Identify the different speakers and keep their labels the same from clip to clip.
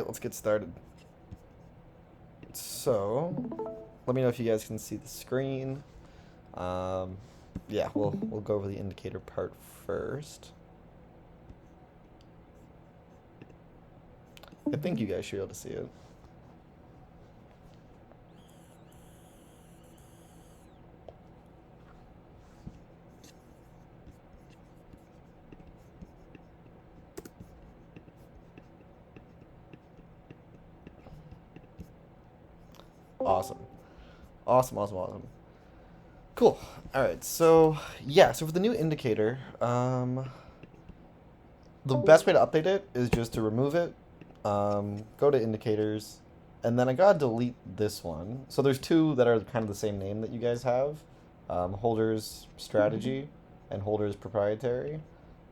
Speaker 1: Alright, let's get started. So, let me know if you guys can see the screen. Yeah, we'll go over the indicator part first. I think you guys should be able to see it. Awesome. Awesome. Cool. Alright, so, yeah, so for the new indicator, the best way to update it is just to remove it, go to indicators, and then I gotta delete this one. So there's two that are kind of the same name that you guys have, holders strategy and holders proprietary.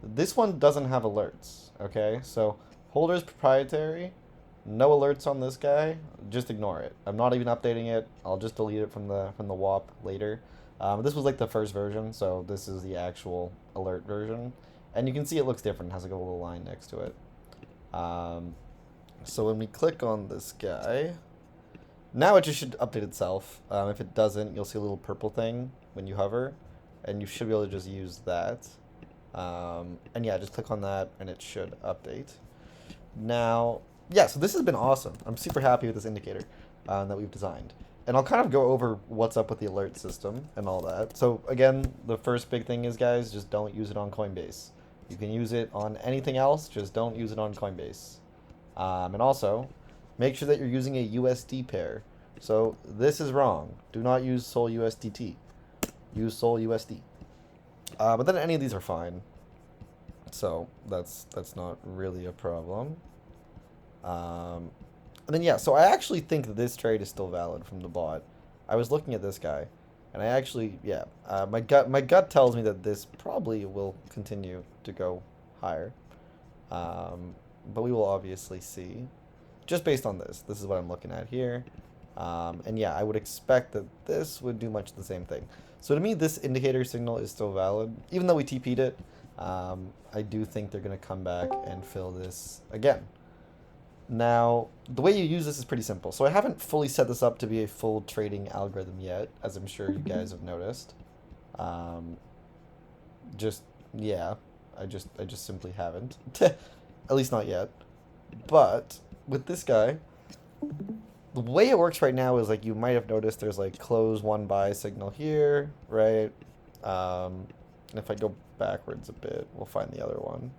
Speaker 1: This one doesn't have alerts, okay? So holders proprietary, no alerts on this guy, just ignore it. I'm not even updating it. I'll just delete it from the WAP later. This was like the first version, so this is the actual alert version. And you can see it looks different. It has like a little line next to it. So when we click on this guy, now it just should update itself. If it doesn't, you'll see a little purple thing when you hover, and you should be able to just use that. And yeah, just click on that, and it should update. Now, yeah, so this has been awesome. I'm super happy with this indicator that we've designed. And I'll kind of go over what's up with the alert system and all that. So again, the first big thing is, guys, just don't use it on Coinbase. You can use it on anything else, just don't use it on Coinbase. And also, make sure that you're using a USD pair. So this is wrong. Do not use Sol USDT. Use Sol USD. But then any of these are fine. So that's not really a problem. And then yeah, so I actually think that this trade is still valid from the bot. I was looking at this guy, and I actually, yeah, my gut tells me that this probably will continue to go higher. But we will obviously see. Just based on this is what I'm looking at here. And yeah, I would expect that this would do much the same thing. So to me, this indicator signal is still valid, even though we TP'd it. I do think they're gonna come back and fill this again. Now, the way you use this is pretty simple. So I haven't fully set this up to be a full trading algorithm yet, as I'm sure you guys have noticed. Yeah, I just simply haven't. At least not yet. But with this guy, the way it works right now is like you might have noticed there's like close one buy signal here, right? And if I go backwards a bit, we'll find the other one.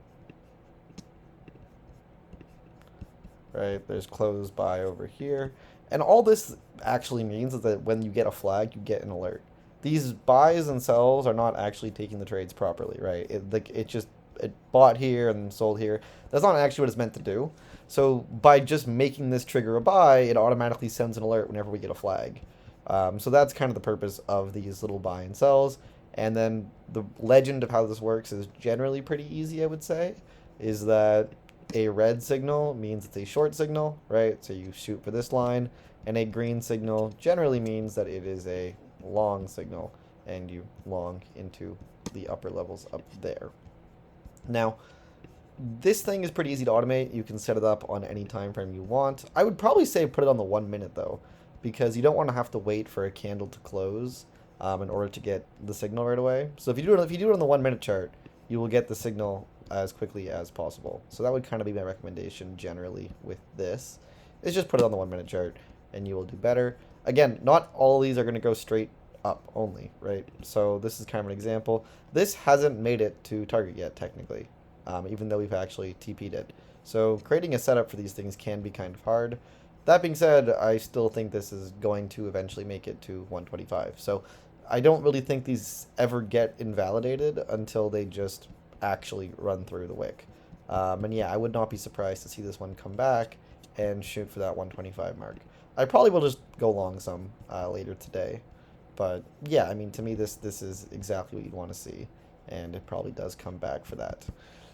Speaker 1: Right, there's close buy over here. And all this actually means is that when you get a flag, you get an alert. These buys and sells are not actually taking the trades properly, right? It bought here and sold here. That's not actually what it's meant to do. So by just making this trigger a buy, it automatically sends an alert whenever we get a flag. So that's kind of the purpose of these little buy and sells. And then the legend of how this works is generally pretty easy, I would say, is that a red signal means it's a short signal, right? So you shoot for this line, and a green signal generally means that it is a long signal, and you long into the upper levels up there. Now, this thing is pretty easy to automate. You can set it up on any time frame you want. I would probably say put it on the 1 minute though, because you don't want to have to wait for a candle to close in order to get the signal right away. So if you do it on the 1 minute chart, you will get the signal as quickly as possible. So that would kind of be my recommendation generally with this, is just put it on the 1 minute chart and you will do better. Again, not all of these are going to go straight up only, right? So this is kind of an example. This hasn't made it to target yet technically, even though we've actually TP'd it. So creating a setup for these things can be kind of hard. That being said, I still think this is going to eventually make it to 125. So I don't really think these ever get invalidated until they just actually run through the wick. And yeah, I would not be surprised to see this one come back and shoot for that 125 mark. I probably will just go long some later today. But yeah, I mean, to me, this is exactly what you'd want to see. And it probably does come back for that.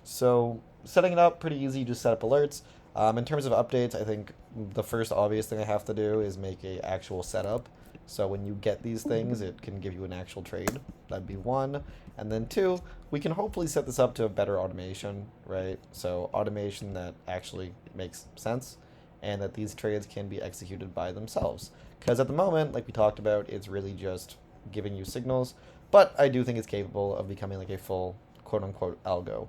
Speaker 1: So setting it up, pretty easy. Just set up alerts. In terms of updates, I think the first obvious thing I have to do is make a actual setup. So when you get these things, it can give you an actual trade. That'd be one. And then two, we can hopefully set this up to a better automation, right? So automation that actually makes sense. and that these trades can be executed by themselves. Because at the moment, like we talked about, it's really just giving you signals, but I do think it's capable of becoming like a full quote unquote algo.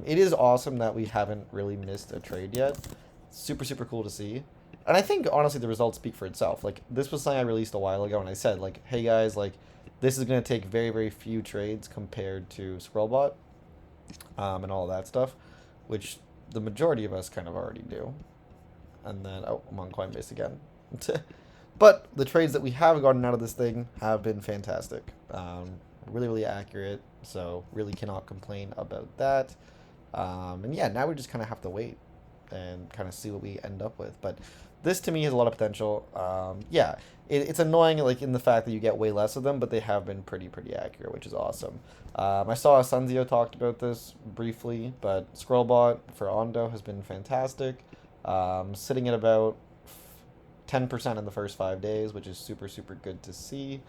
Speaker 1: It is awesome that we haven't really missed a trade yet. Super, super cool to see. And I think honestly the results speak for itself. Like this was something I released a while ago and I said like, hey guys, like this is going to take very, very few trades compared to Scrollbot and all of that stuff, which the majority of us kind of already do. And then, oh, I'm on Coinbase again. But the trades that we have gotten out of this thing have been fantastic. Really, really accurate. So really cannot complain about that. And yeah, now we just kind of have to wait and kind of see what we end up with. But this to me has a lot of potential. Yeah, it's annoying like in the fact that you get way less of them, but they have been pretty accurate, which is awesome. I saw Sunzio talked about this briefly, but Scrollbot for Ondo has been fantastic. Sitting at about 10% in the first 5 days, which is super, super good to see.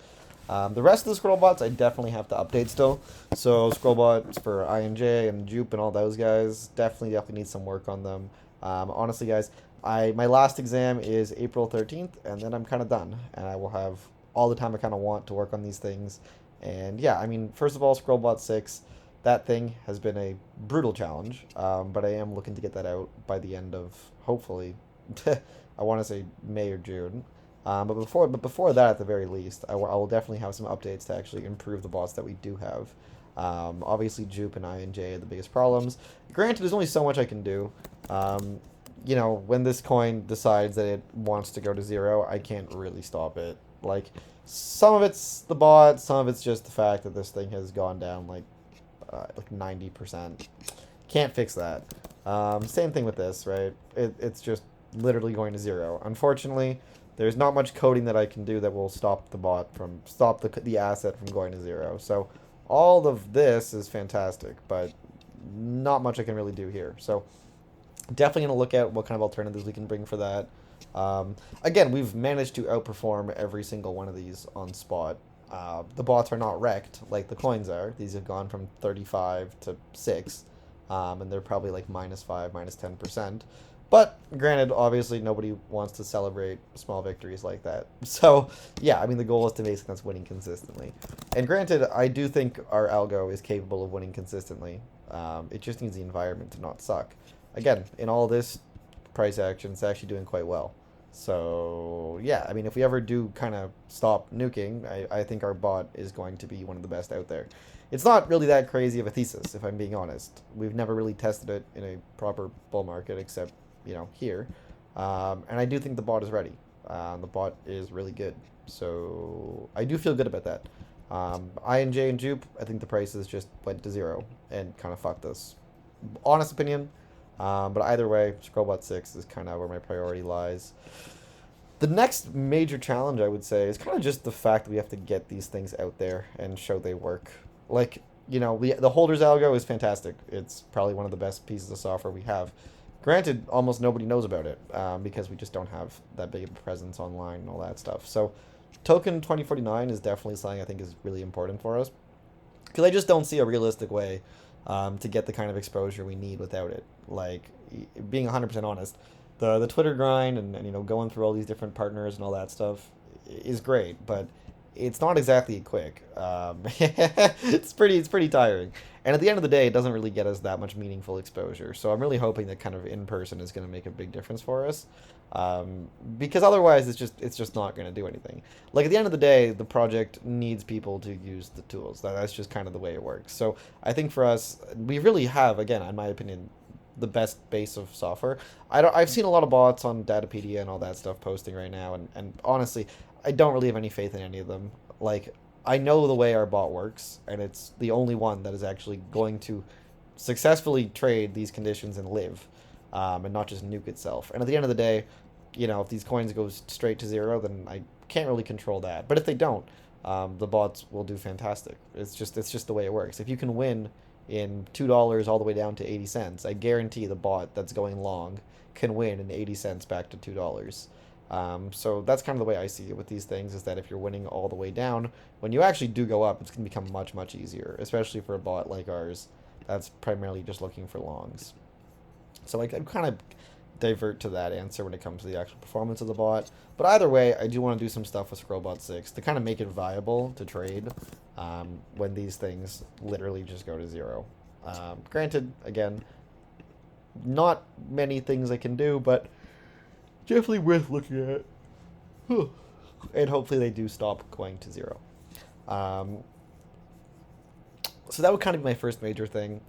Speaker 1: The rest of the Scrollbots I definitely have to update still. So Scrollbots for INJ and Jupe and all those guys definitely need some work on them. Honestly, guys, my last exam is April 13th, and then I'm kind of done, and I will have all the time I kind of want to work on these things. And yeah, I mean, first of all, Scrollbot 6, that thing has been a brutal challenge, but I am looking to get that out by the end of, hopefully, I want to say May or June. But before that, at the very least, I will definitely have some updates to actually improve the bots that we do have. Obviously, Jupe and INJ are the biggest problems. Granted, there's only so much I can do. You know, when this coin decides that it wants to go to zero, I can't really stop it. Like, some of it's the bot, some of it's just the fact that this thing has gone down like 90%. Can't fix that. Same thing with this, right? It's just literally going to zero. Unfortunately, there's not much coding that I can do that will stop the asset from going to zero. So all of this is fantastic, but not much I can really do here. So definitely going to look at what kind of alternatives we can bring for that. Again, we've managed to outperform every single one of these on spot. The bots are not wrecked like the coins are. These have gone from 35 to 6, and they're probably like -5, -10%. But granted, obviously, nobody wants to celebrate small victories like that. So yeah, I mean, the goal is to make something that's winning consistently. And granted, I do think our algo is capable of winning consistently. It just needs the environment to not suck. Again, in all this price action, it's actually doing quite well. So yeah, I mean, if we ever do kind of stop nuking, I think our bot is going to be one of the best out there. It's not really that crazy of a thesis, if I'm being honest. We've never really tested it in a proper bull market, except, you know, here. And I do think the bot is ready. The bot is really good. So I do feel good about that. INJ and Jupe, I think the prices just went to zero and kind of fucked us. Honest opinion. But either way, Scrollbot 6 is kind of where my priority lies. The next major challenge, I would say, is kind of just the fact that we have to get these things out there and show they work. Like, you know, the Holders algo is fantastic. It's probably one of the best pieces of software we have. Granted, almost nobody knows about it because we just don't have that big of a presence online and all that stuff. So Token 2049 is definitely something I think is really important for us because I just don't see a realistic way to get the kind of exposure we need without it. Like, being 100% honest, the Twitter grind and, you know, going through all these different partners and all that stuff is great, but it's not exactly quick. It's pretty tiring. And at the end of the day, it doesn't really get us that much meaningful exposure. So I'm really hoping that kind of in person is going to make a big difference for us. Because otherwise, it's just not going to do anything. Like, at the end of the day, the project needs people to use the tools. That's just kind of the way it works. So I think for us, we really have, again, in my opinion, the best base of software. I've seen a lot of bots on Datapedia and all that stuff posting right now, and honestly, I don't really have any faith in any of them. Like, I know the way our bot works, and it's the only one that is actually going to successfully trade these conditions and live, and not just nuke itself. And at the end of the day, you know, if these coins go straight to zero, then I can't really control that. But if they don't, the bots will do fantastic. It's just the way it works. If you can win in $2 all the way down to 80 cents, I guarantee the bot that's going long can win in 80 cents back to $2. So that's kind of the way I see it with these things, is that if you're winning all the way down, when you actually do go up, it's going to become much easier, especially for a bot like ours that's primarily just looking for longs. So like, I'm kind of divert to that answer when it comes to the actual performance of the bot. But either way, I do want to do some stuff with Scrollbot 6 to kind of make it viable to trade when these things literally just go to zero. Granted, again, not many things I can do, but definitely worth looking at. And hopefully they do stop going to zero. Um, so that would kind of be my first major thing.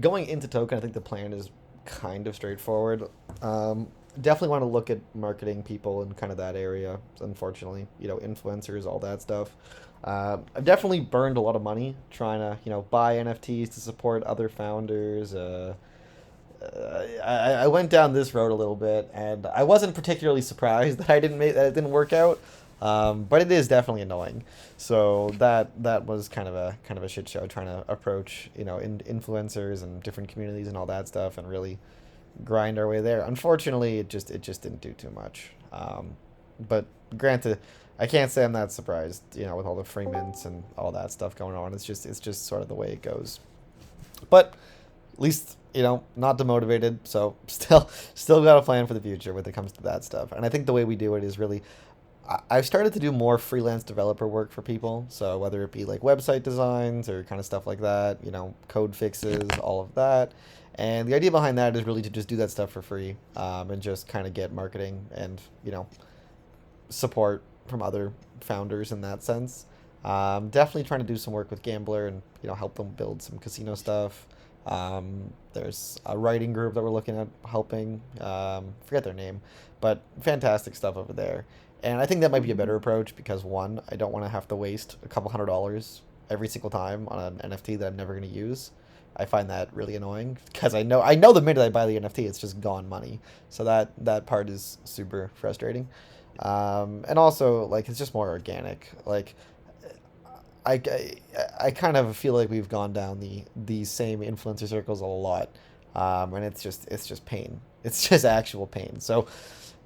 Speaker 1: Going into token, I think the plan is kind of straightforward. Definitely want to look at marketing people in kind of that area. Unfortunately, influencers, all that stuff. I've definitely burned a lot of money trying to, buy NFTs to support other founders. I went down this road a little bit, and I wasn't particularly surprised that that it didn't work out. But it is definitely annoying. So that was kind of a shit show trying to approach influencers and different communities and all that stuff and really grind our way there. Unfortunately, it just didn't do too much. But granted, I can't say I'm that surprised. With all the free mints and all that stuff going on, it's just sort of the way it goes. But at least not demotivated. So still got a plan for the future when it comes to that stuff. And I think the way we do it is really. I've started to do more freelance developer work for people. So whether it be like website designs or kind of stuff like that, code fixes, all of that. And the idea behind that is really to just do that stuff for free and just kind of get marketing and, support from other founders in that sense. Definitely trying to do some work with Gambler and, help them build some casino stuff. There's a writing group that we're looking at helping. Forget their name, but fantastic stuff over there. And I think that might be a better approach because, one, I don't want to have to waste a couple $100 every single time on an NFT that I'm never going to use. I find that really annoying because I know the minute I buy the NFT, it's just gone money. So that part is super frustrating. And also, like, it's just more organic. Like, I kind of feel like we've gone down the same influencer circles a lot, and it's just pain. It's just actual pain. So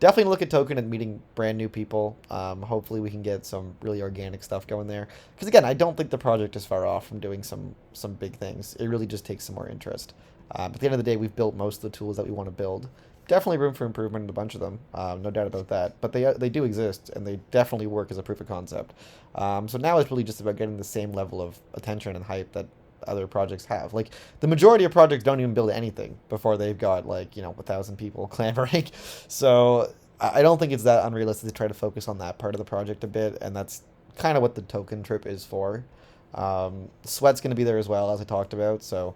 Speaker 1: definitely look at token and meeting brand new people. Hopefully we can get some really organic stuff going there. Because again, I don't think the project is far off from doing some big things. It really just takes some more interest. At the end of the day, we've built most of the tools that we want to build. Definitely room for improvement in a bunch of them, no doubt about that. But they do exist, and they definitely work as a proof of concept. So now it's really just about getting the same level of attention and hype that other projects have. Like, the majority of projects don't even build anything before they've got, like, 1,000 people clamoring. So I don't think it's that unrealistic to try to focus on that part of the project a bit, and that's kind of what the token trip is for. Sweat's going to be there as well, as I talked about, so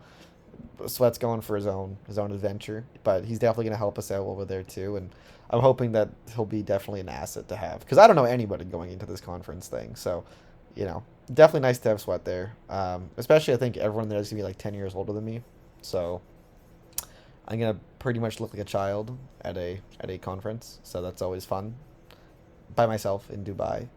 Speaker 1: Sweat's going for his own adventure, but he's definitely going to help us out over there too, and I'm hoping that he'll be definitely an asset to have, because I don't know anybody going into this conference thing, so, definitely nice to have Sweat there. Especially I think everyone there is going to be like 10 years older than me, so I'm going to pretty much look like a child at a conference, so that's always fun, by myself in Dubai.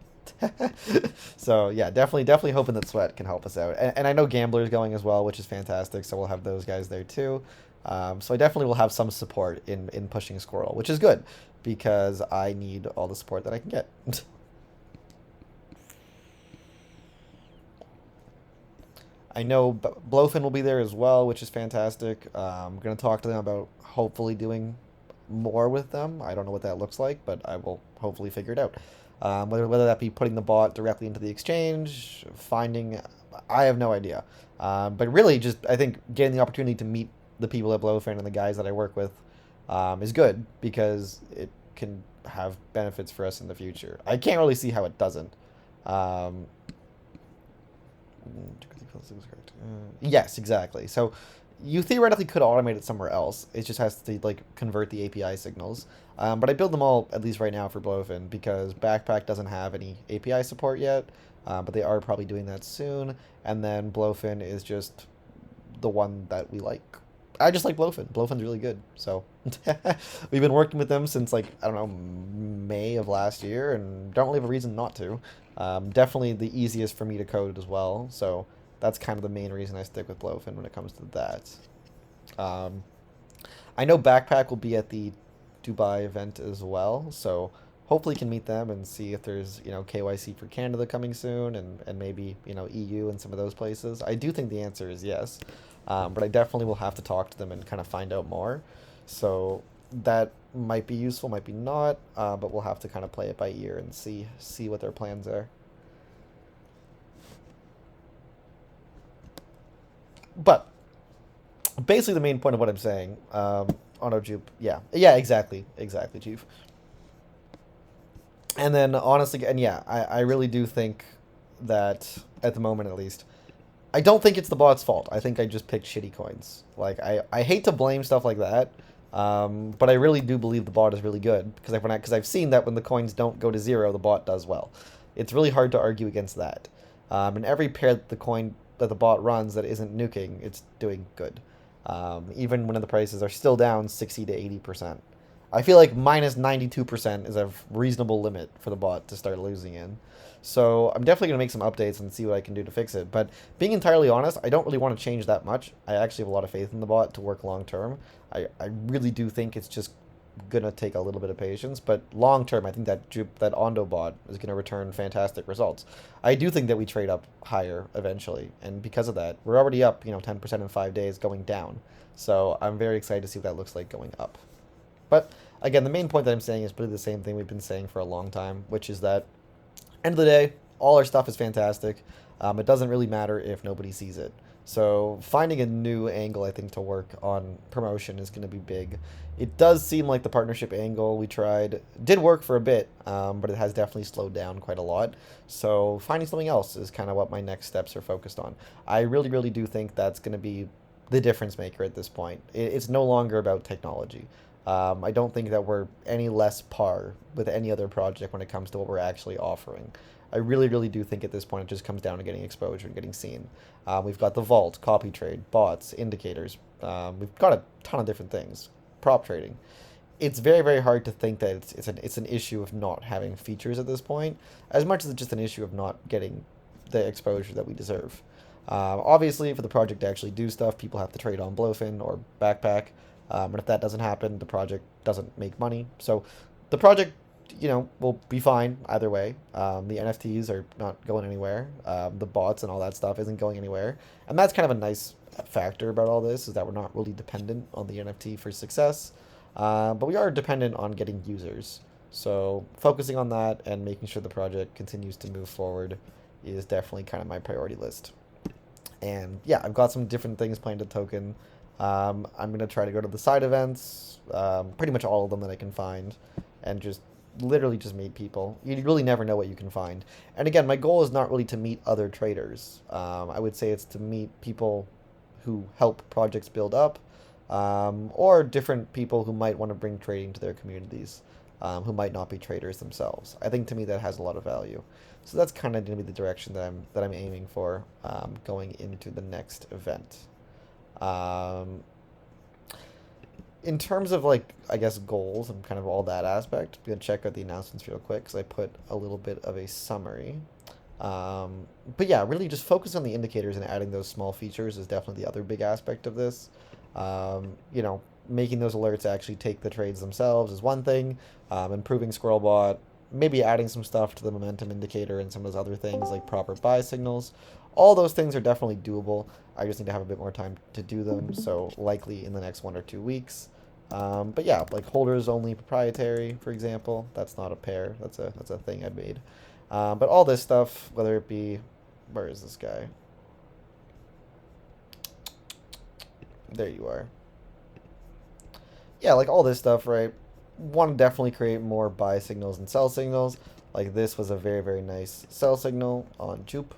Speaker 1: So yeah, definitely hoping that Sweat can help us out, and I know Gambler's going as well, which is fantastic, so we'll have those guys there too. So I definitely will have some support in pushing Squirrel, which is good because I need all the support that I can get. I know Blowfin will be there as well, which is fantastic. I'm going to talk to them about hopefully doing more with them. I don't know what that looks like, but I will hopefully figure it out. Whether that be putting the bot directly into the exchange, I have no idea. But really, just I think getting the opportunity to meet the people at Blowfin and the guys that I work with is good because it can have benefits for us in the future. I can't really see how it doesn't. Yes, exactly. So you theoretically could automate it somewhere else. It just has to like convert the API signals. But I build them all, at least right now, for Blowfin because Backpack doesn't have any API support yet. But they are probably doing that soon. And then Blowfin is just the one that we like. I just like Blowfin. Blowfin's really good. So we've been working with them since like, I don't know, May of last year and don't really have a reason not to. Definitely the easiest for me to code as well. So that's kind of the main reason I stick with Blowfin when it comes to that. I know Backpack will be at the Dubai event as well, so hopefully can meet them and see if there's KYC for Canada coming soon and maybe EU and some of those places. I do think the answer is yes, but I definitely will have to talk to them and kind of find out more. So that might be useful, might be not, but we'll have to kind of play it by ear and see what their plans are. But basically, the main point of what I'm saying, Auto Jupe, yeah, exactly, Chief. And then honestly, and yeah, I really do think that at the moment at least, I don't think it's the bot's fault. I think I just picked shitty coins. Like I hate to blame stuff like that, but I really do believe the bot is really good because I've seen that when the coins don't go to zero, the bot does well. It's really hard to argue against that. And every pair that the bot runs that isn't nuking, it's doing good. Even when the prices are still down 60 to 80%. I feel like minus 92% is a reasonable limit for the bot to start losing in. So I'm definitely going to make some updates and see what I can do to fix it. But being entirely honest, I don't really want to change that much. I actually have a lot of faith in the bot to work long term. I really do think it's just going to take a little bit of patience. But long term, I think that Ondo bot is going to return fantastic results. I do think that we trade up higher eventually. And because of that, we're already up 10% in 5 days going down. So I'm very excited to see what that looks like going up. But again, the main point that I'm saying is really the same thing we've been saying for a long time, which is that end of the day, all our stuff is fantastic. It doesn't really matter if nobody sees it. So finding a new angle, I think, to work on promotion is going to be big. It does seem like the partnership angle we tried did work for a bit, but it has definitely slowed down quite a lot. So finding something else is kind of what my next steps are focused on. I really, really do think that's going to be the difference maker at this point. It's no longer about technology. I don't think that we're any less par with any other project when it comes to what we're actually offering. I really, really do think at this point it just comes down to getting exposure and getting seen. We've got the vault, copy trade, bots, indicators. We've got a ton of different things. Prop trading. It's very, very hard to think that it's an issue of not having features at this point, as much as it's just an issue of not getting the exposure that we deserve. Obviously, for the project to actually do stuff, people have to trade on Blowfin or Backpack. And if that doesn't happen, the project doesn't make money. So the project, will be fine either way. The NFTs are not going anywhere. The bots and all that stuff isn't going anywhere. And that's kind of a nice factor about all this, is that we're not really dependent on the NFT for success. But we are dependent on getting users. So focusing on that and making sure the project continues to move forward is definitely kind of my priority list. And yeah, I've got some different things planned to token. I'm going to try to go to the side events, pretty much all of them that I can find, and just literally just meet people. You really never know what you can find. And again, my goal is not really to meet other traders. I would say it's to meet people who help projects build up, or different people who might want to bring trading to their communities, who might not be traders themselves. I think to me that has a lot of value. So that's kind of going to be the direction that I'm aiming for, going into the next event. In terms of I guess goals and kind of all that aspect, I'm gonna check out the announcements real quick because I put a little bit of a summary. But yeah, really just focus on the indicators and adding those small features is definitely the other big aspect of this. Making those alerts actually take the trades themselves is one thing. Improving Squirrelbot, maybe adding some stuff to the momentum indicator and some of those other things like proper buy signals. All those things are definitely doable. I just need to have a bit more time to do them, so likely in the next 1 or 2 weeks. But yeah, like holders only proprietary, for example. That's not a pair. That's a thing I made. But all this stuff, whether it be, where is this guy? There you are. Yeah, like all this stuff, right? Want to definitely create more buy signals and sell signals. Like this was a very, very nice sell signal on Jupe.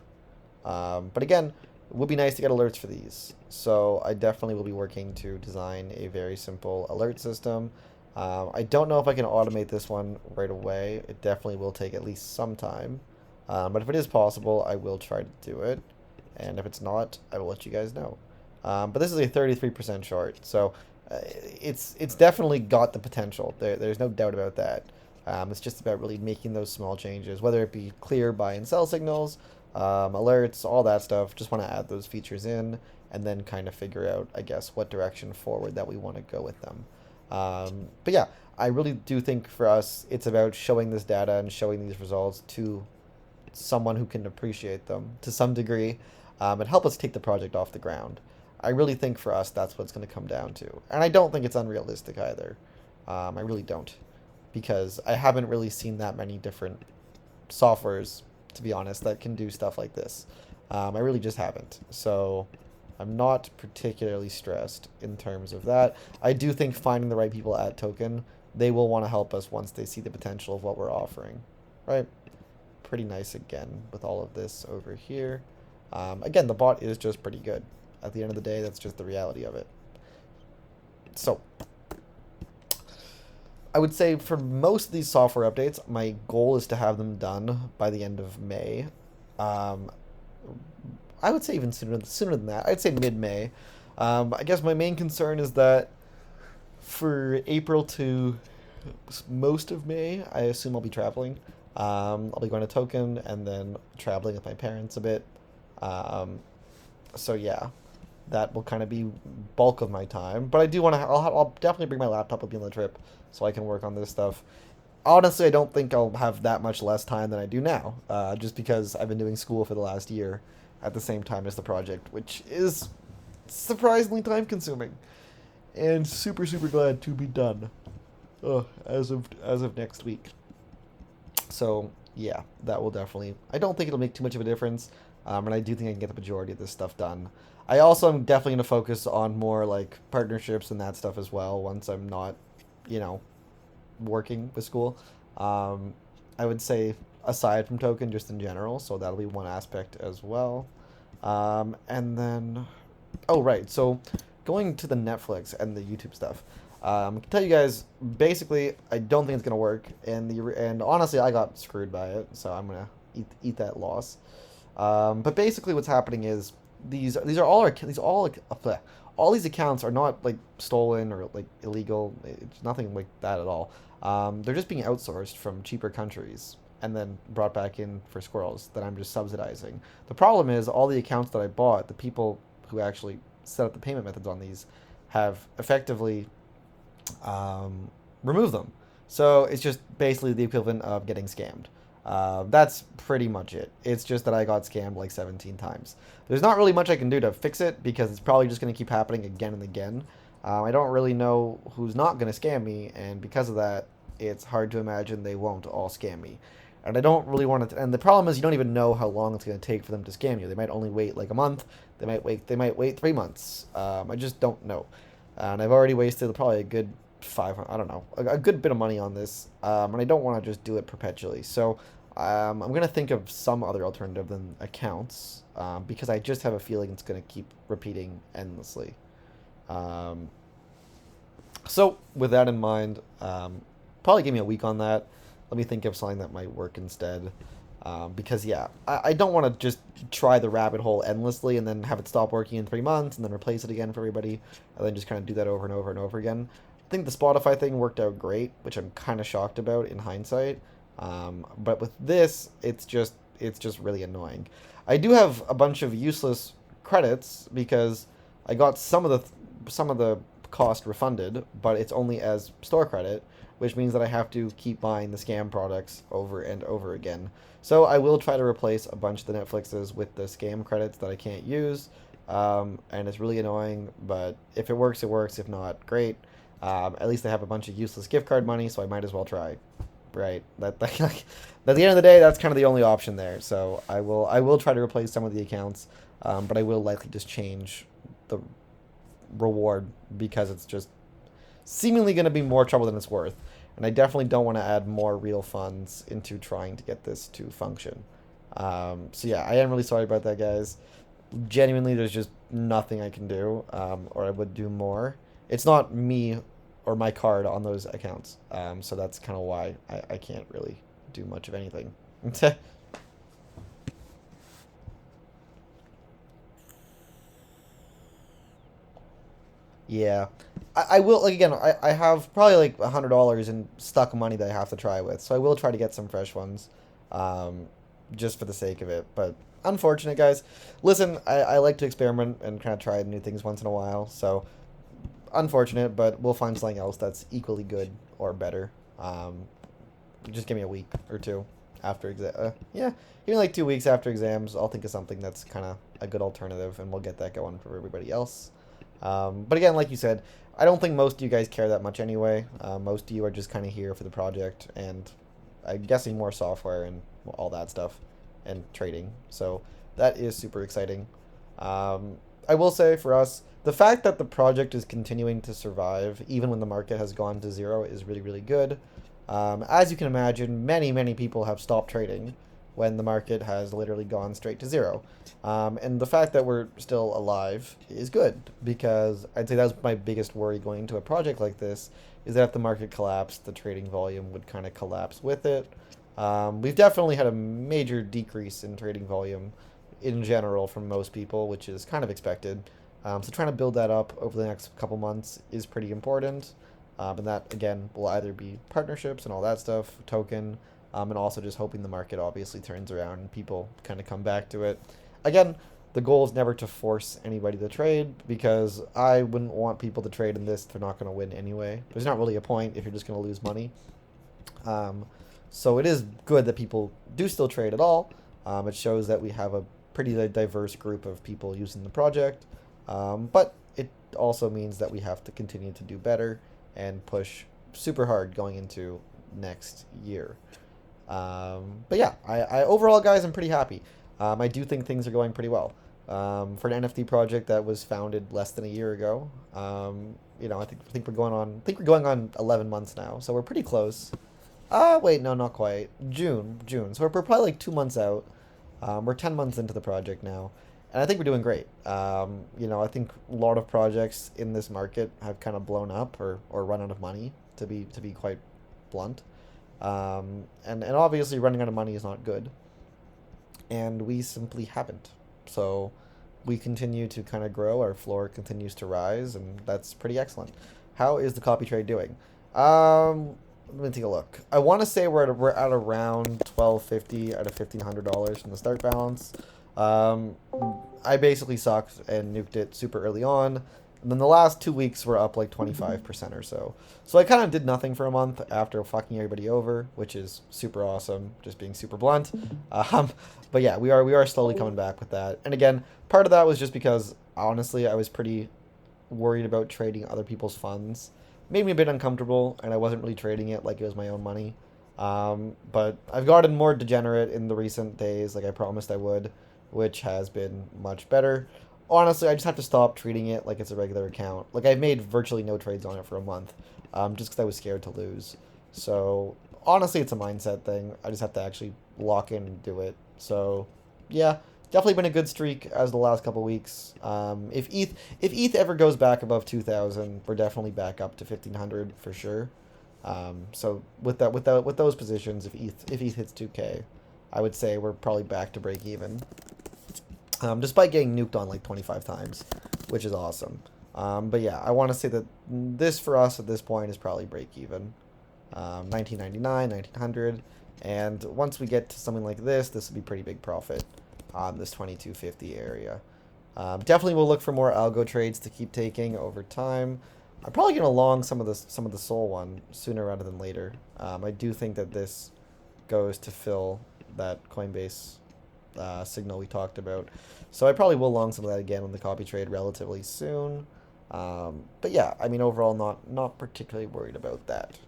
Speaker 1: But again, it would be nice to get alerts for these. So I definitely will be working to design a very simple alert system. I don't know if I can automate this one right away. It definitely will take at least some time. But if it is possible, I will try to do it. And if it's not, I will let you guys know. But this is a 33% short. So it's definitely got the potential. There's no doubt about that. It's just about really making those small changes, whether it be clear buy and sell signals, alerts, all that stuff. Just want to add those features in and then kind of figure out, I guess, what direction forward that we want to go with them. But yeah, I really do think for us, it's about showing this data and showing these results to someone who can appreciate them to some degree, and help us take the project off the ground. I really think for us, that's what it's going to come down to. And I don't think it's unrealistic either. I really don't, because I haven't really seen that many different softwares, to be honest, that can do stuff like this. I really just haven't. So I'm not particularly stressed in terms of that. I do think finding the right people at Token, they will want to help us once they see the potential of what we're offering, right? Pretty nice again with all of this over here. Again, the bot is just pretty good. At the end of the day, that's just the reality of it. So I would say for most of these software updates, my goal is to have them done by the end of May. Um, I would say even sooner than that. I'd say mid-May. I guess my main concern is that for April to most of May, I assume I'll be traveling. I'll be going to Token and then traveling with my parents a bit. Um, so yeah, that will kind of be bulk of my time. But I do want to. I'll definitely bring my laptop with me on the trip so I can work on this stuff. Honestly, I don't think I'll have that much less time than I do now, just because I've been doing school for the last year at the same time as the project, which is surprisingly time consuming. And super, super glad to be done as of next week. So yeah, that will definitely. I don't think it'll make too much of a difference, and I do think I can get the majority of this stuff done. I also am definitely going to focus on more like partnerships and that stuff as well once I'm not, you know, working with school. I would say aside from Token, just in general. So that'll be one aspect as well. And then, oh right, so going to the Netflix and the YouTube stuff. I can tell you guys, basically, I don't think it's gonna work, and honestly, I got screwed by it, so I'm gonna eat that loss. But basically, what's happening is these are all our these all these accounts are not like stolen or like illegal. It's nothing like that at all. They're just being outsourced from cheaper countries and then brought back in for squirrels that I'm just subsidizing. The problem is all the accounts that I bought, the people who actually set up the payment methods on these have effectively remove them. So it's just basically the equivalent of getting scammed. That's pretty much it. It's just that I got scammed like 17 times. There's not really much I can do to fix it because it's probably just going to keep happening again and again. I don't really know who's not going to scam me, and because of that, it's hard to imagine they won't all scam me. And I don't really want to. And the problem is, you don't even know how long it's going to take for them to scam you. They might only wait like a month. They might wait. They might wait 3 months. I just don't know. And I've already wasted probably a good 500. I don't know, a good bit of money on this. And I don't want to just do it perpetually. So I'm gonna think of some other alternative than accounts, because I just have a feeling it's gonna keep repeating endlessly. Um, so with that in mind, probably give me a week on that. Let me think of something that might work instead. Because yeah, I don't want to just try the rabbit hole endlessly and then have it stop working in 3 months and then replace it again for everybody and then just kind of do that over and over and over again. I think the Spotify thing worked out great, which I'm kind of shocked about in hindsight. But with this, it's just really annoying. I do have a bunch of useless credits because I got some of the cost refunded, but it's only as store credit, which means that I have to keep buying the scam products over and over again. So I will try to replace a bunch of the Netflixes with the scam credits that I can't use, and it's really annoying, but if it works, it works. If not, great. At least I have a bunch of useless gift card money, so I might as well try. Right. At the end of the day, that's kind of the only option there. So I will try to replace some of the accounts, but I will likely just change the reward because it's just seemingly going to be more trouble than it's worth. And I definitely don't want to add more real funds into trying to get this to function. So yeah, I am really sorry about that, guys. Genuinely, there's just nothing I can do, or I would do more. It's not me or my card on those accounts. So that's kind of why I can't really do much of anything. Yeah. I will, like, again, I have probably like $100 in stuck money that I have to try with. So I will try to get some fresh ones, just for the sake of it. But unfortunate, guys. Listen, I like to experiment and kind of try new things once in a while. So unfortunate, but we'll find something else that's equally good or better. Just give me a week or two after exam. Yeah, even like 2 weeks after exams, I'll think of something that's kind of a good alternative, and we'll get that going for everybody else. But again, like you said, I don't think most of you guys care that much anyway. Most of you are just kind of here for the project and I'm guessing more software and all that stuff and trading. So that is super exciting. I will say for us, the fact that the project is continuing to survive even when the market has gone to zero is really, really good. As you can imagine, many people have stopped trading when the market has literally gone straight to zero. And the fact that we're still alive is good because I'd say that was my biggest worry going into a project like this is that if the market collapsed, the trading volume would kind of collapse with it. We've definitely had a major decrease in trading volume in general from most people, which is kind of expected. So trying to build that up over the next couple months is pretty important. And that, again, will either be partnerships and all that stuff, token, and also just hoping the market obviously turns around and people kind of come back to it. Again, the goal is never to force anybody to trade because I wouldn't want people to trade in this if they're not going to win anyway. There's not really a point if you're just going to lose money. So it is good that people do still trade at all. It shows that we have a pretty diverse group of people using the project. But it also means that we have to continue to do better and push super hard going into next year. But yeah, I overall, guys, I'm pretty happy. I do think things are going pretty well. For an NFT project that was founded less than a year ago, I think we're going on 11 months now, so we're pretty close. Wait, no, not quite. June. So we're probably like 2 months out. We're 10 months into the project now, and I think we're doing great. I think a lot of projects in this market have kind of blown up or run out of money, to be quite blunt. And obviously running out of money is not good, and we simply haven't. So we continue to kind of grow. Our floor continues to rise, and that's pretty excellent. How is the copy trade doing? Let me take a look. I want to say we're at around 1250 out of $1,500 from the start balance. Um, I basically sucked and nuked it super early on. And then the last 2 weeks were up like 25% or so. So I kind of did nothing for a month after fucking everybody over, which is super awesome, just being super blunt. Um, but yeah, we are slowly coming back with that. And again, part of that was just because honestly I was pretty worried about trading other people's funds. Made me a bit uncomfortable, and I wasn't really trading it like it was my own money. But I've gotten more degenerate in the recent days, like I promised I would, which has been much better. Honestly, I just have to stop treating it like it's a regular account. Like, I've made virtually no trades on it for a month, just because I was scared to lose. So, honestly, it's a mindset thing. I just have to actually lock in and do it. So, yeah, definitely been a good streak as the last couple weeks. If ETH ever goes back above 2,000, we're definitely back up to 1,500 for sure. So with those positions, if ETH hits 2K, I would say we're probably back to break even. Despite getting nuked on like 25 times, which is awesome. But yeah, I want to say that this for us at this point is probably break even. 1999, 1900, and once we get to something like this will be pretty big profit on this 2250 area. Definitely will look for more algo trades to keep taking over time. I'm probably gonna long some of the Sol one sooner rather than later. I do think that this goes to fill that Coinbase signal we talked about, so I probably will long some of that again on the copy trade relatively soon. But yeah, I mean overall not particularly worried about that.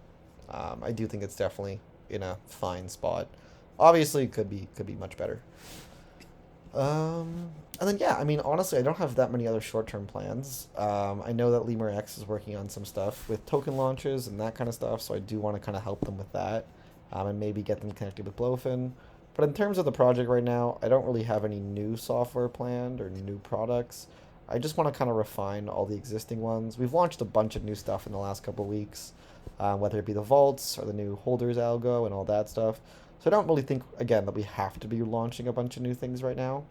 Speaker 1: I do think it's definitely in a fine spot. Obviously, could be much better. And then yeah, I mean honestly, I don't have that many other short-term plans. I know that Lemur X is working on some stuff with token launches and that kind of stuff, so I do want to kind of help them with that, and maybe get them connected with Blowfin. But in terms of the project right now, I don't really have any new software planned or new products. I just want to kind of refine all the existing ones. We've launched a bunch of new stuff in the last couple of weeks, whether it be the vaults or the new holders algo and all that stuff. So I don't really think, again, that we have to be launching a bunch of new things right now.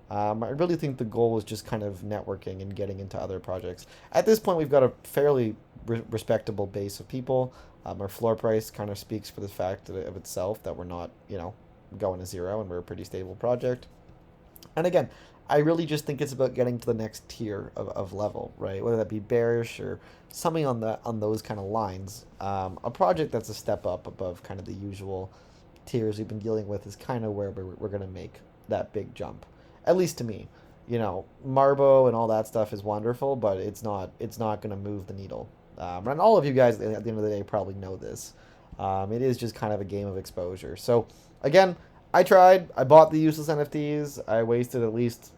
Speaker 1: I really think the goal is just kind of networking and getting into other projects. At this point, we've got a fairly respectable base of people. Our floor price kind of speaks for the fact of itself that we're not, going to zero and we're a pretty stable project. And again, I really just think it's about getting to the next tier of level, right? Whether that be bearish or something on those kind of lines. A project that's a step up above kind of the usual tiers we've been dealing with is kind of where we're going to make that big jump, at least to me. Marbo and all that stuff is wonderful, but it's not going to move the needle. And all of you guys at the end of the day probably know this. It is just kind of a game of exposure. So again, I tried. I bought the useless NFTs. I wasted at least,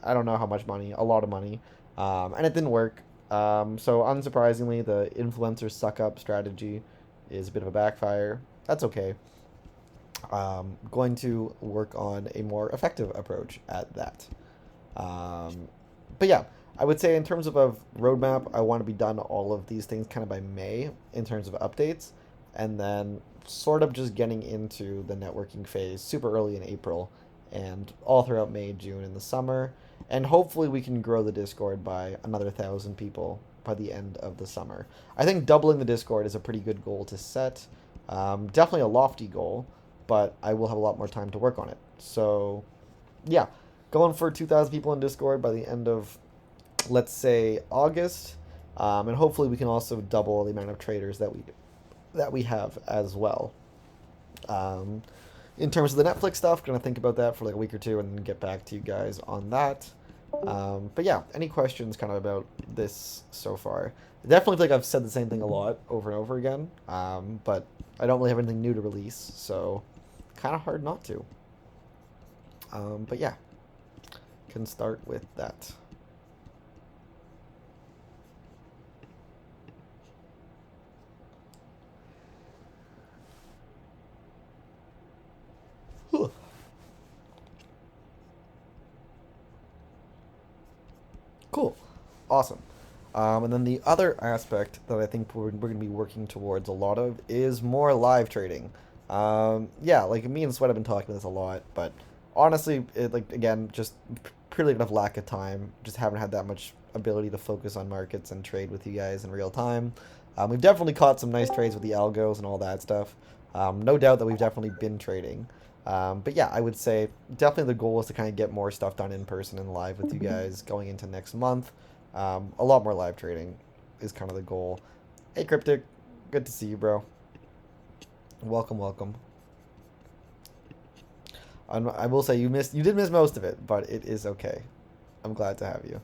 Speaker 1: I don't know how much money, a lot of money, and it didn't work. So unsurprisingly, the influencer suck up strategy is a bit of a backfire. That's okay. Going to work on a more effective approach at that. Um, but yeah, I would say in terms of roadmap, I want to be done all of these things kind of by May in terms of updates, and then sort of just getting into the networking phase super early in April, and all throughout May, June, in the summer, and hopefully we can grow the Discord by another 1,000 people by the end of the summer. I think doubling the Discord is a pretty good goal to set. Definitely a lofty goal, but I will have a lot more time to work on it. So, yeah, going for 2,000 people in Discord by the end of, let's say, August, and hopefully we can also double the amount of traders that we have as well. Um, in terms of the Netflix stuff, gonna think about that for like a week or two and then get back to you guys on that. But yeah, any questions kind of about this so far? I definitely feel like I've said the same thing a lot over and over again, but I don't really have anything new to release, so kind of hard not to. But yeah, can start with that. Whew. Cool. Awesome. And then the other aspect that I think we're going to be working towards a lot of is more live trading. Yeah, like me and Sweat have been talking about this a lot, but honestly, like again, just purely enough lack of time. Just haven't had that much ability to focus on markets and trade with you guys in real time. We've definitely caught some nice trades with the algos and all that stuff. No doubt that we've definitely been trading. But yeah, I would say definitely the goal is to kind of get more stuff done in person and live with you guys going into next month. A lot more live trading is kind of the goal. Hey, Cryptic, good to see you, bro. Welcome, welcome. I will say you did miss most of it, but it is okay. I'm glad to have you.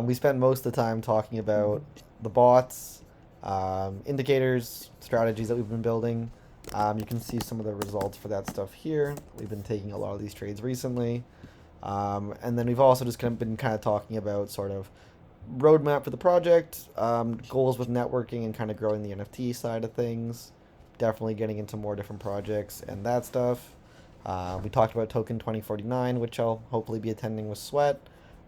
Speaker 1: We spent most of the time talking about the bots, indicators, strategies that we've been building. You can see some of the results for that stuff here. We've been taking a lot of these trades recently. And then we've also just been kind of talking about sort of roadmap for the project, goals with networking and kind of growing the NFT side of things. Definitely getting into more different projects and that stuff. We talked about Token 2049, which I'll hopefully be attending with Sweat,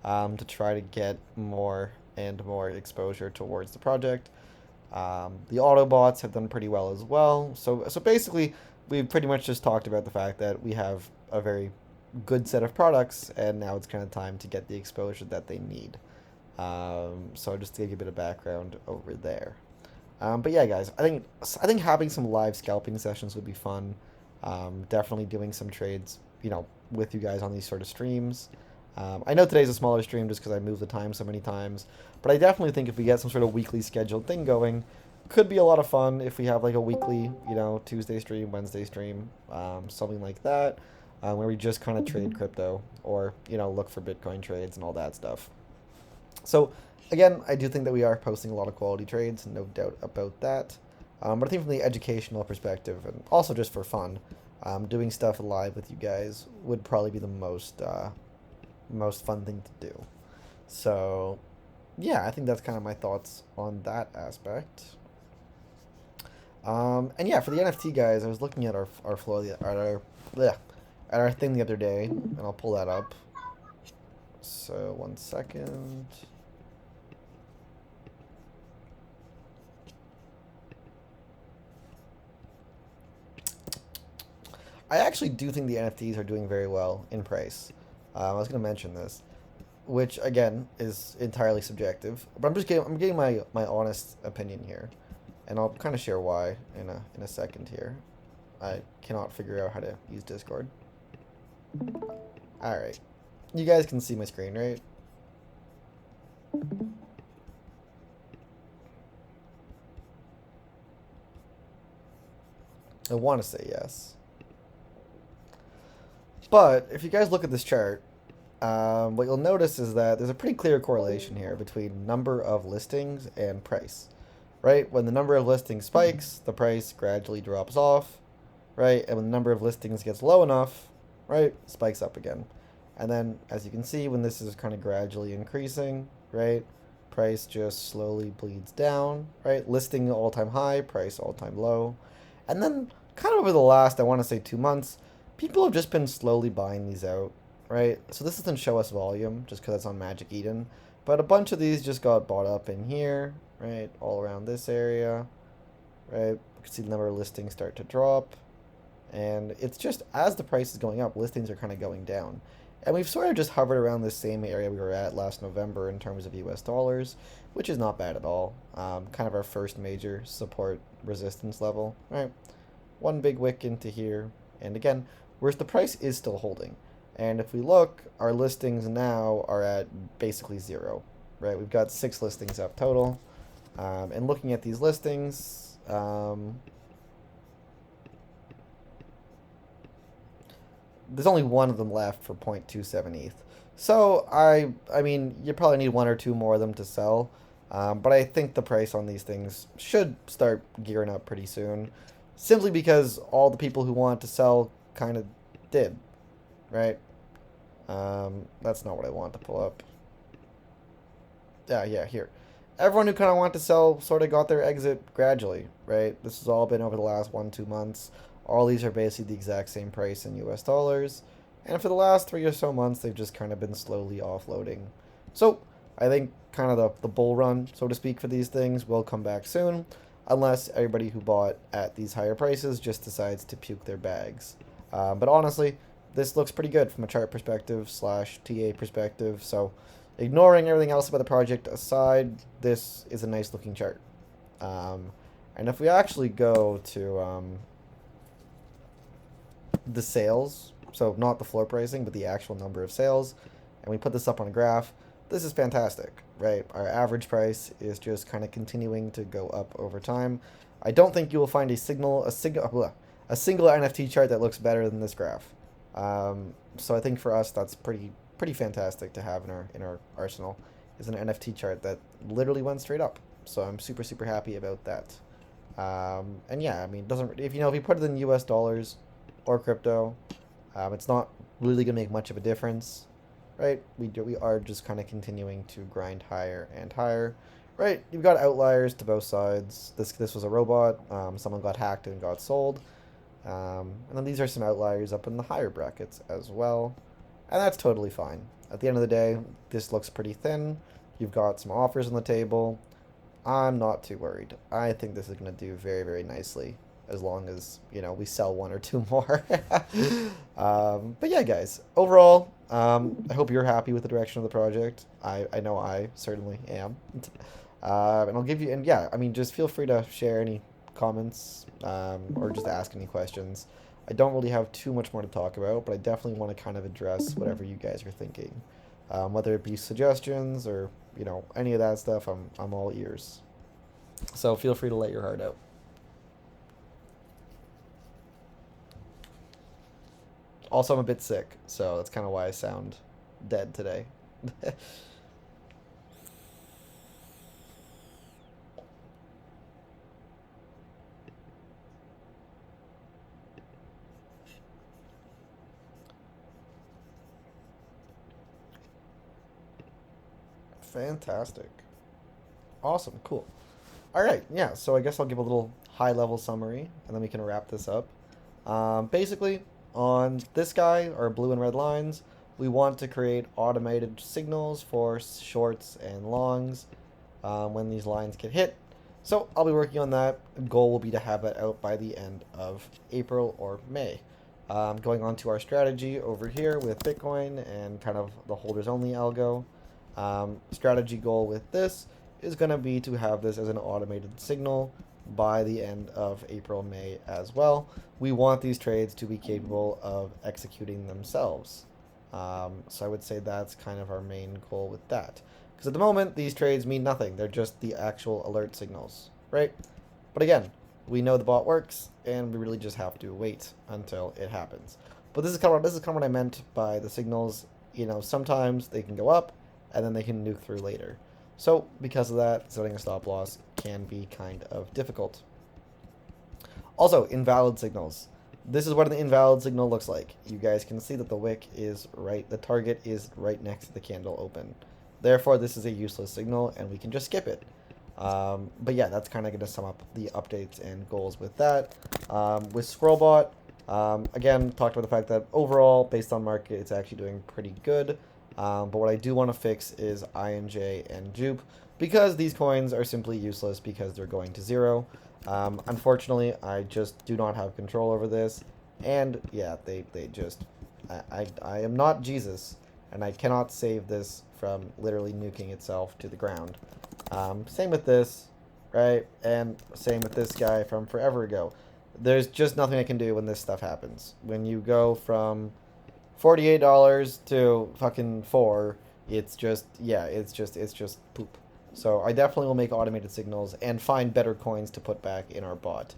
Speaker 1: to try to get more and more exposure towards the project. The Autobots have done pretty well as well. So basically, we've pretty much just talked about the fact that we have a very good set of products, and now it's kind of time to get the exposure that they need. So just to give you a bit of background over there. But yeah, guys, I think having some live scalping sessions would be fun. Definitely doing some trades, with you guys on these sort of streams. I know today's a smaller stream just because I moved the time so many times, but I definitely think if we get some sort of weekly scheduled thing going, could be a lot of fun if we have like a weekly, Tuesday stream, Wednesday stream, something like that, where we just kind of trade crypto or, look for Bitcoin trades and all that stuff. So again, I do think that we are posting a lot of quality trades, no doubt about that. But I think from the educational perspective and also just for fun, doing stuff live with you guys would probably be the most fun thing to do. So yeah, I think that's kind of my thoughts on that aspect. And yeah, for the NFT guys, I was looking at our flow at our thing the other day, and I'll pull that up. So 1 second. I actually do think the NFTs are doing very well in price. I was going to mention this, which again is entirely subjective, but I'm getting my honest opinion here, and I'll kind of share why in a second here. I cannot figure out how to use Discord. All right, you guys can see my screen, right? I want to say yes. But if you guys look at this chart, what you'll notice is that there's a pretty clear correlation here between number of listings and price, right? When the number of listings spikes, the price gradually drops off, right? And when the number of listings gets low enough, right, spikes up again. And then, as you can see, when this is kind of gradually increasing, right, price just slowly bleeds down, right? Listing all-time high, price all-time low. And then, kind of over the last, I want to say 2 months, people have just been slowly buying these out, right? So this doesn't show us volume, just because it's on Magic Eden. But a bunch of these just got bought up in here, right, all around this area, right? You can see the number of listings start to drop. And it's just, as the price is going up, listings are kind of going down. And we've sort of just hovered around this same area we were at last November in terms of US dollars, which is not bad at all. Kind of our first major support resistance level. All right, one big wick into here. And again, whereas the price is still holding. And if we look, our listings now are at basically 0, right? We've got 6 listings up total. And looking at these listings, there's only one of them left for 0.27 ETH. So I mean, you probably need 1 or 2 more of them to sell. But I think the price on these things should start gearing up pretty soon, simply because all the people who want to sell kind of did, right? That's not what I want to pull up. Yeah, here. Everyone who kind of wanted to sell sort of got their exit gradually, right? This has all been over the last 1-2 months. All these are basically the exact same price in US dollars. And for the last 3 or so months, they've just kind of been slowly offloading. So I think kind of the bull run, so to speak, for these things will come back soon, unless everybody who bought at these higher prices just decides to puke their bags. But honestly, this looks pretty good from a chart perspective / TA perspective. So ignoring everything else about the project aside, this is a nice looking chart. And if we actually go to the sales, so not the floor pricing, but the actual number of sales, and we put this up on a graph, this is fantastic, right? Our average price is just kind of continuing to go up over time. I don't think you will find a single NFT chart that looks better than this graph. So I think for us, that's pretty fantastic to have in our arsenal, is an NFT chart that literally went straight up. So I'm super happy about that. And yeah, I mean, if you put it in US dollars or crypto, it's not really gonna make much of a difference, right? We are just kind of continuing to grind higher and higher, right? You've got outliers to both sides. This was a robot. Someone got hacked and got sold. And then these are some outliers up in the higher brackets as well. And that's totally fine. At the end of the day, this looks pretty thin. You've got some offers on the table. I'm not too worried. I think this is going to do very nicely, as long as, we sell 1 or 2 more. But yeah, guys, overall, I hope you're happy with the direction of the project. I know I certainly am. And I'll give you, and yeah, I mean, just feel free to share any comments, or just ask any questions. I don't really have too much more to talk about, but I definitely want to kind of address whatever you guys are thinking. Whether it be suggestions or, any of that stuff, I'm all ears. So feel free to let your heart out. Also, I'm a bit sick, so that's kind of why I sound dead today. Fantastic. Awesome, cool. All right, yeah, so I guess I'll give a little high-level summary, and then we can wrap this up. Basically, on this guy, our blue and red lines, we want to create automated signals for shorts and longs when these lines get hit. So I'll be working on that. The goal will be to have that out by the end of April or May. Going on to our strategy over here with Bitcoin and kind of the holders only algo. Strategy goal with this is going to be to have this as an automated signal by the end of April, May as well. We want these trades to be capable of executing themselves. So I would say that's kind of our main goal with that. Because at the moment, these trades mean nothing. They're just the actual alert signals, right? But again, we know the bot works, and we really just have to wait until it happens. But this is kind of what I meant by the signals. you know, sometimes they can go up and then they can nuke through later. So because of that, setting a stop loss can be kind of difficult. Also, invalid signals. This is what an invalid signal looks like. You guys can see that the wick is right, the target is right next to the candle open. Therefore, this is a useless signal and we can just skip it. But yeah, that's kind of going to sum up the updates and goals with that. With Scrollbot, again, talked about the fact that overall, based on market, it's actually doing pretty good. But what I do want to fix is INJ and Jupe, because these coins are simply useless because they're going to zero. Unfortunately, I just do not have control over this. And yeah, they just... I am not Jesus, and I cannot save this from literally nuking itself to the ground. Same with this, right? And same with this guy from forever ago. There's just nothing I can do when this stuff happens. When you go from $48 to fucking 4, it's just, yeah, it's just poop. So I definitely will make automated signals and find better coins to put back in our bot.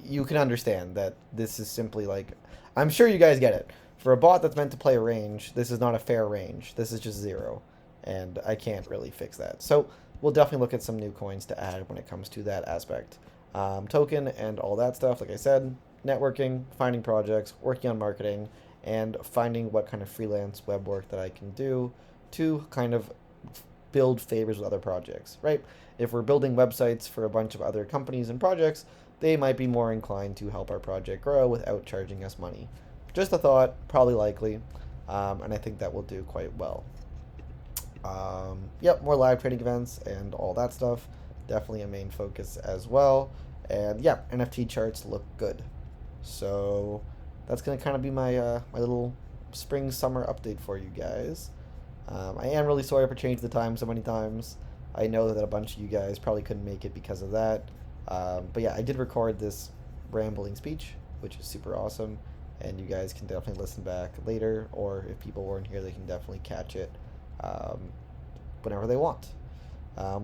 Speaker 1: You can understand that this is simply like, I'm sure you guys get it. For a bot that's meant to play a range, this is not a fair range. This is just 0. And I can't really fix that. So we'll definitely look at some new coins to add when it comes to that aspect. Token and all that stuff, like I said, networking, finding projects, working on marketing, and finding what kind of freelance web work that I can do to kind of build favors with other projects, right? If we're building websites for a bunch of other companies and projects, they might be more inclined to help our project grow without charging us money. Just a thought, probably likely, and I think that will do quite well. Yep, more live trading events and all that stuff. Definitely a main focus as well. And yeah, NFT charts look good. So that's going to kind of be my my little spring summer update for you guys. I am really sorry for changing the time so many times. I know that a bunch of you guys probably couldn't make it because of that. But yeah, I did record this rambling speech, which is super awesome. And you guys can definitely listen back later, or if people weren't here, they can definitely catch it whenever they want.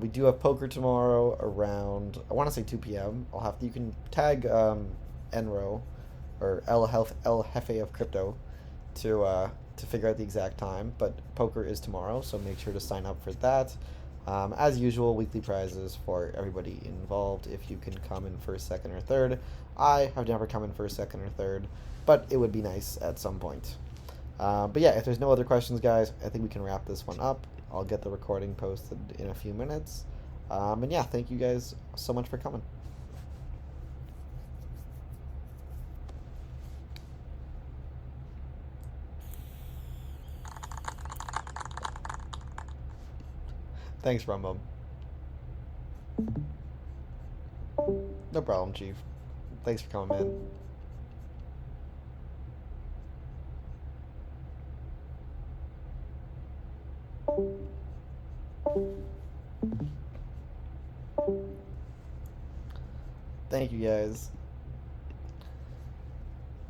Speaker 1: We do have poker tomorrow around, I want to say 2 p.m. You can tag Enro or El Jefe of Crypto to figure out the exact time, but poker is tomorrow, so make sure to sign up for that. As usual, weekly prizes for everybody involved if you can come in first, second, or third. I have never come in first, second, or third, but it would be nice at some point. But yeah, if there's no other questions, guys, I think we can wrap this one up. I'll get the recording posted in a few minutes. And yeah, thank you guys so much for coming. Thanks, Rumbum. No problem, Chief. Thanks for coming in. Thank you, guys.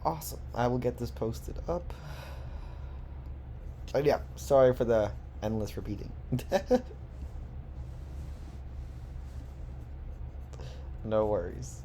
Speaker 1: Awesome. I will get this posted up. Oh yeah, sorry for the endless repeating. No worries.